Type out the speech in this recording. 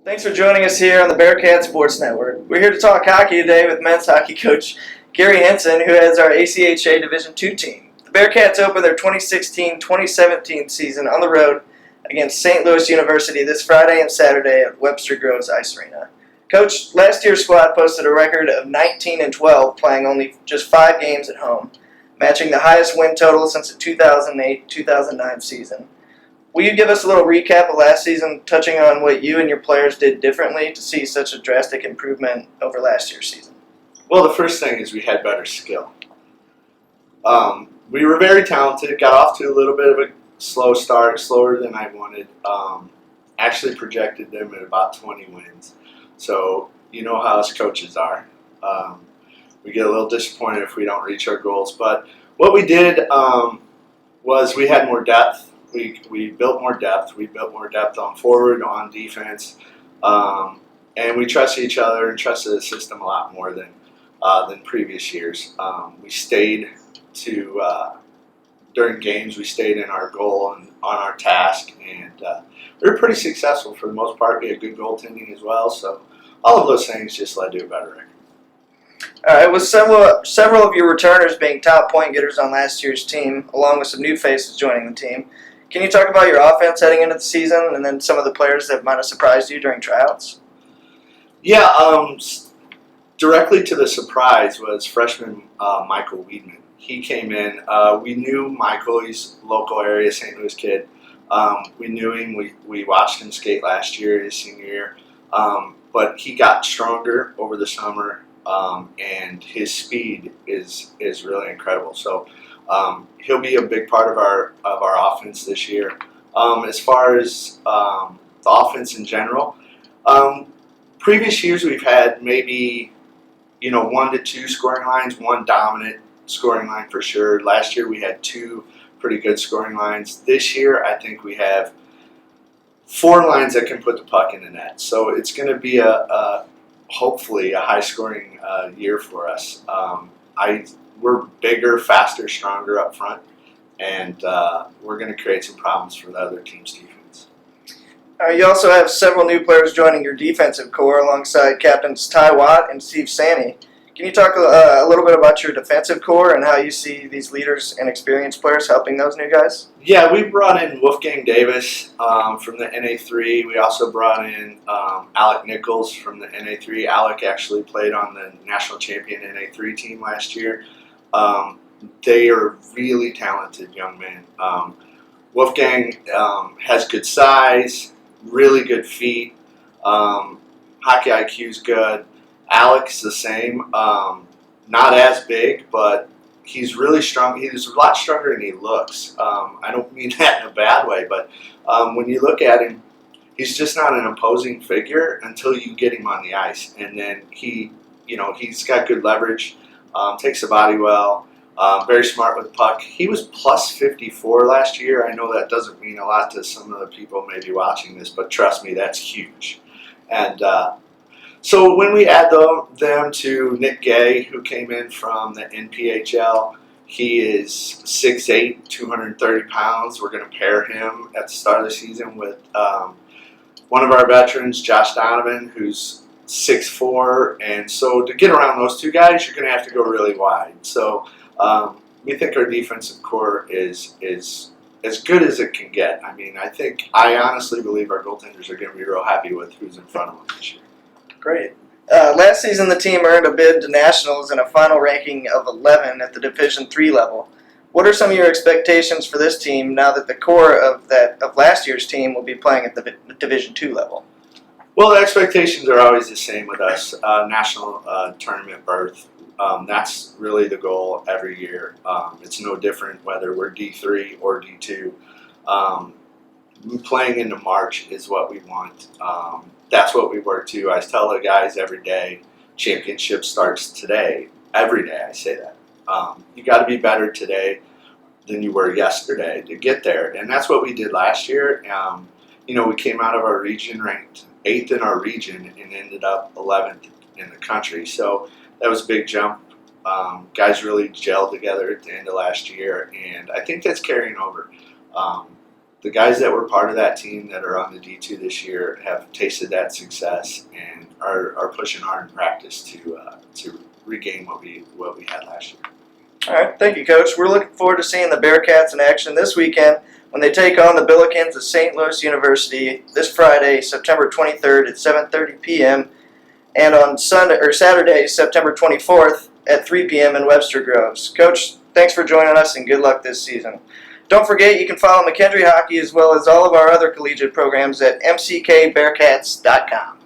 Thanks for joining us here on the Bearcats Sports Network. We're here to talk hockey today with men's hockey coach Gary Henson, who heads our ACHA Division II team. The Bearcats open their 2016-2017 season on the road against St. Louis University this Friday and Saturday at Webster Groves Ice Arena. Coach, last year's squad posted a record of 19-12, playing only just 5 games at home, matching the highest win total since the 2008-2009 season. Will you give us a little recap of last season, touching on what you and your players did differently to see such a drastic improvement over last year's season? Well, the first thing is we had better skill. We were very talented, got off to a little bit of a slow start, slower than I wanted. Actually projected them at about 20 wins. So you know how us coaches are. We get a little disappointed if we don't reach our goals. But what we did was we had more depth. We built more depth. We built more depth on forward, on defense, and we trusted each other and trusted the system a lot more than previous years. We stayed during games. We stayed in our goal and on our task, and we were pretty successful for the most part. We had good goaltending as well, so all of those things just led to a better record. All right, with several of your returners being top point getters on last year's team, along with some new faces joining the team, can you talk about your offense heading into the season and then some of the players that might have surprised you during tryouts? Yeah, directly to the surprise was freshman Michael Weedman. He came in. We knew Michael. He's a local area St. Louis kid. We knew him. We watched him skate last year, his senior year. But he got stronger over the summer, and his speed is really incredible. So he'll be a big part of our offense this year. As far as the offense in general, previous years we've had maybe 1 to 2 scoring lines, one dominant scoring line for sure. Last year we had 2 pretty good scoring lines. This year I think we have 4 lines that can put the puck in the net. So it's going to be hopefully a high scoring year for us. We're bigger, faster, stronger up front, and we're going to create some problems for the other team's defense. You also have several new players joining your defensive core alongside captains Ty Watt and Steve Sanny. Can you talk a little bit about your defensive core and how you see these leaders and experienced players helping those new guys? Yeah, we brought in Wolfgang Davis from the NA3. We also brought in Alec Nichols from the NA3. Alec actually played on the national champion NA3 team last year. They are really talented young men. Wolfgang has good size, really good feet, hockey IQ is good. Alex the same, not as big, but he's really strong. He's a lot stronger than he looks. I don't mean that in a bad way, but when you look at him, he's just not an imposing figure until you get him on the ice. And then he's got good leverage, takes the body well, very smart with the puck. He was plus 54 last year. I know that doesn't mean a lot to some of the people maybe watching this, but trust me, that's huge. And so when we add them to Nick Gay, who came in from the NPHL, he is 6'8", 230 pounds. We're going to pair him at the start of the season with one of our veterans, Josh Donovan, who's 6'4". And so to get around those two guys, you're going to have to go really wide. So we think our defensive core is as good as it can get. I mean, I honestly believe our goaltenders are going to be real happy with who's in front of them this year. Great. Last season, the team earned a bid to nationals and a final ranking of 11 at the Division III level. What are some of your expectations for this team now that the core of last year's team will be playing at the Division II level? Well, the expectations are always the same with us. National tournament berth. That's really the goal every year. It's no different whether we're D3 or D2. Playing into March is what we want. That's what we work to. I tell the guys every day, championship starts today. Every day I say that. You got to be better today than you were yesterday to get there. And that's what we did last year. We came out of our region ranked 8th in our region and ended up 11th in the country. So that was a big jump. Guys really gelled together at the end of last year, and I think that's carrying over. the guys that were part of that team that are on the D2 this year have tasted that success and are pushing hard in practice to regain what we had last year. All right, thank you, Coach. We're looking forward to seeing the Bearcats in action this weekend when they take on the Billikens of St. Louis University this Friday, September 23rd at 7:30 p.m. and on Saturday, September 24th at 3 p.m. in Webster Groves. Coach, thanks for joining us and good luck this season. Don't forget you can follow McKendree Hockey as well as all of our other collegiate programs at mckbearcats.com.